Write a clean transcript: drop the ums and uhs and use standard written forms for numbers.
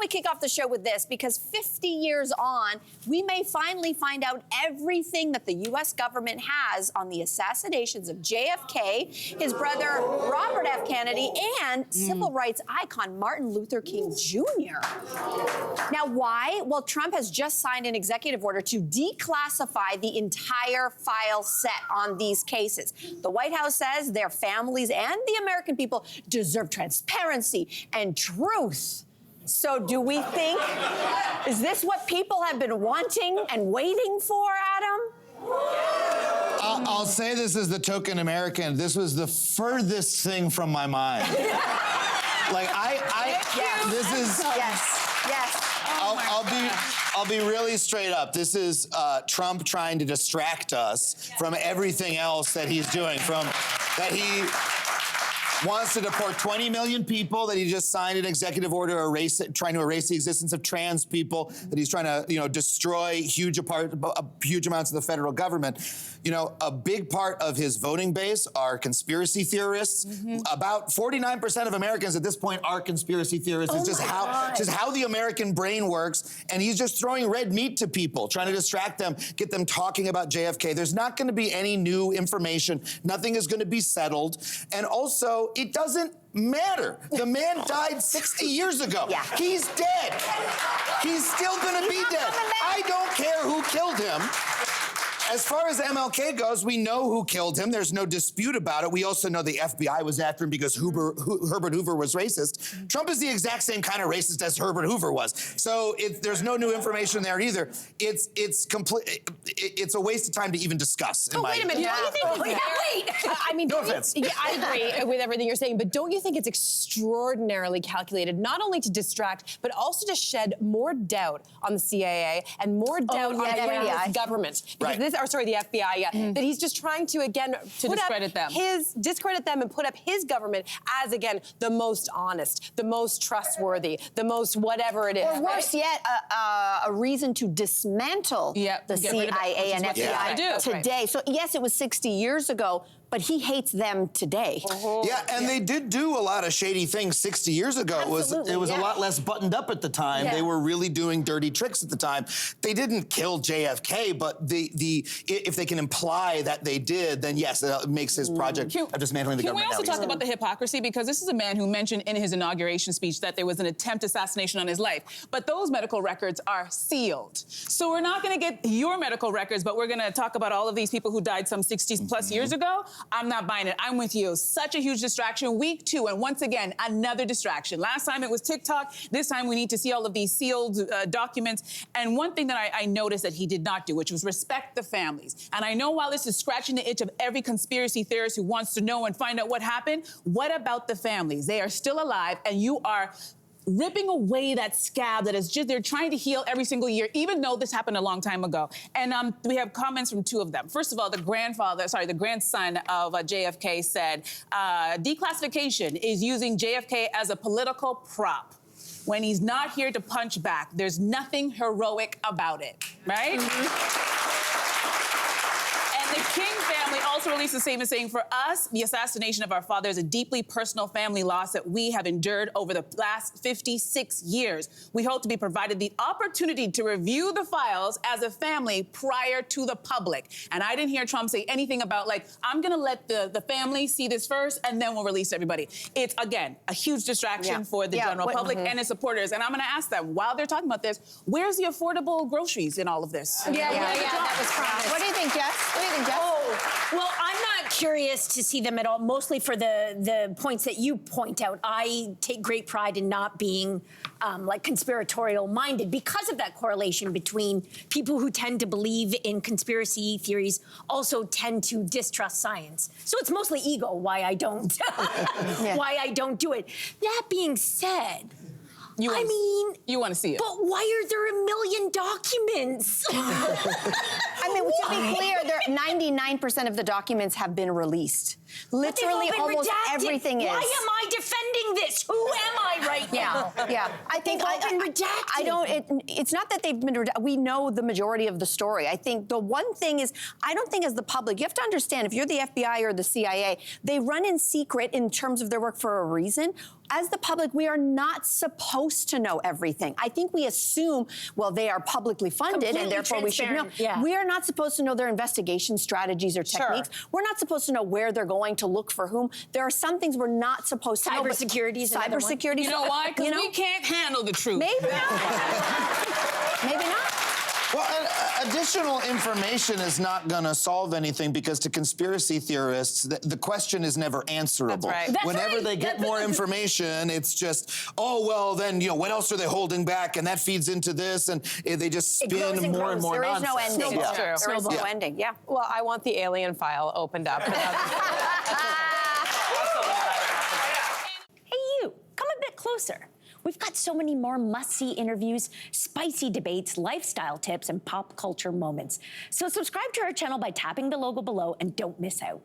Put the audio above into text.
to kick off the show with this because 50 years on, we may finally find out everything that the U.S. government has on the assassinations of JFK, his brother Robert F. Kennedy, and civil rights icon Martin Luther King Jr. Now, why? Well, Trump has just signed an executive order to declassify the entire file set on these cases. The White House says their families and the American people deserve transparency and truth. So do we think, is this what people have been wanting and waiting for, Adam? I'll say this as the token American. This was the furthest thing from my mind. Like, this is... Yes. I'll be really straight up. This is Trump trying to distract us from everything else that he's doing, from that he wants to deport 20 million people, that he just signed an executive order trying to erase the existence of trans people, that he's trying to, destroy huge amounts of the federal government. A big part of his voting base are conspiracy theorists. About 49% of Americans at this point are conspiracy theorists. It's just how the American brain works. And he's just throwing red meat to people, trying to distract them, get them talking about JFK. There's not going to be any new information. Nothing is going to be settled. And also, it doesn't matter. The man died 60 years ago. Yeah. He's dead. He's still going to be dead. I don't care who killed him. As far as MLK goes, we know who killed him. There's no dispute about it. We also know the FBI was after him because Herbert Hoover was racist. Trump is the exact same kind of racist as Herbert Hoover was. So there's no new information there either. It's a waste of time to even discuss. Wait a minute. Yeah. Don't you think wait. I mean, no offense. I agree with everything you're saying, but don't you think it's extraordinarily calculated, not only to distract, but also to shed more doubt on the CIA and more doubt on the government? Because the FBI, that he's just trying to, again, discredit them and put up his government as, again, the most honest, the most trustworthy, the most whatever it is. Or worse yet, a reason to dismantle the CIA and FBI today. So yes, it was 60 years ago, but he hates them today. Yeah, and they did do a lot of shady things 60 years ago. Absolutely, it was a lot less buttoned up at the time. Yeah. They were really doing dirty tricks at the time. They didn't kill JFK, but if they can imply that they did, then yes, it makes his project of dismantling the government. Can we also talk about the hypocrisy? Because this is a man who mentioned in his inauguration speech that there was an attempt assassination on his life. But those medical records are sealed. So we're not going to get your medical records, but we're going to talk about all of these people who died some 60 plus years ago. I'm not buying it. I'm with you. Such a huge distraction. Week 2, and once again, another distraction. Last time it was TikTok. This time we need to see all of these sealed documents. And one thing that I noticed that he did not do, which was respect the families. And I know while this is scratching the itch of every conspiracy theorist who wants to know and find out what happened, what about the families? They are still alive, and you are ripping away that scab that is just, they're trying to heal every single year, even though this happened a long time ago. And we have comments from 2 of them. First of all, the grandson of JFK said, declassification is using JFK as a political prop. When he's not here to punch back, there's nothing heroic about it, right? The King family also released a statement saying, for us, the assassination of our father is a deeply personal family loss that we have endured over the last 56 years. We hope to be provided the opportunity to review the files as a family prior to the public. And I didn't hear Trump say anything about, like, I'm going to let the family see this first, and then we'll release everybody. It's, again, a huge distraction for the general public and its supporters. And I'm going to ask them, while they're talking about this, where's the affordable groceries in all of this? That was promised. What do you think, Jess? What do you think, Jess? Well, I'm not curious to see them at all, mostly for the points that you point out. I take great pride in not being conspiratorial-minded because of that correlation between people who tend to believe in conspiracy theories also tend to distrust science. So it's mostly ego why I don't why I don't do it. That being said, you want to see it. But why are there 1 million documents? I mean, to be clear, 99% of the documents have been released. Literally, almost everything is. Why am I defending this? Who am I right now? I think they've all been redacted. I don't. It's not that they've been redacted. We know the majority of the story. I think the one thing is, I don't think as the public, you have to understand, if you're the FBI or the CIA, they run in secret in terms of their work for a reason. as the public, we are not supposed to know everything. I think we assume, well, they are publicly funded Completely and therefore we should know. transparent, yeah. We are not supposed to know their investigation strategies or techniques. We're not supposed to know where they're going to look for whom. There are some things we're not supposed to know. but Cybersecurity is another one. Cybersecurity. You know why? Because we can't handle the truth. Maybe not. Maybe not. Well, additional information is not going to solve anything because to conspiracy theorists, the question is never answerable. That's right. That's Whenever right. they get more information, it's just, oh, well, then, what else are they holding back? And that feeds into this, and they just It grows spin and more and grows. more There is nonsense. no ending. Snowball. There is Snowball. no ending. Yeah. Well, I want the alien file opened up. Hey, you, come a bit closer. We've got so many more must-see interviews, spicy debates, lifestyle tips, and pop culture moments. So subscribe to our channel by tapping the logo below and don't miss out.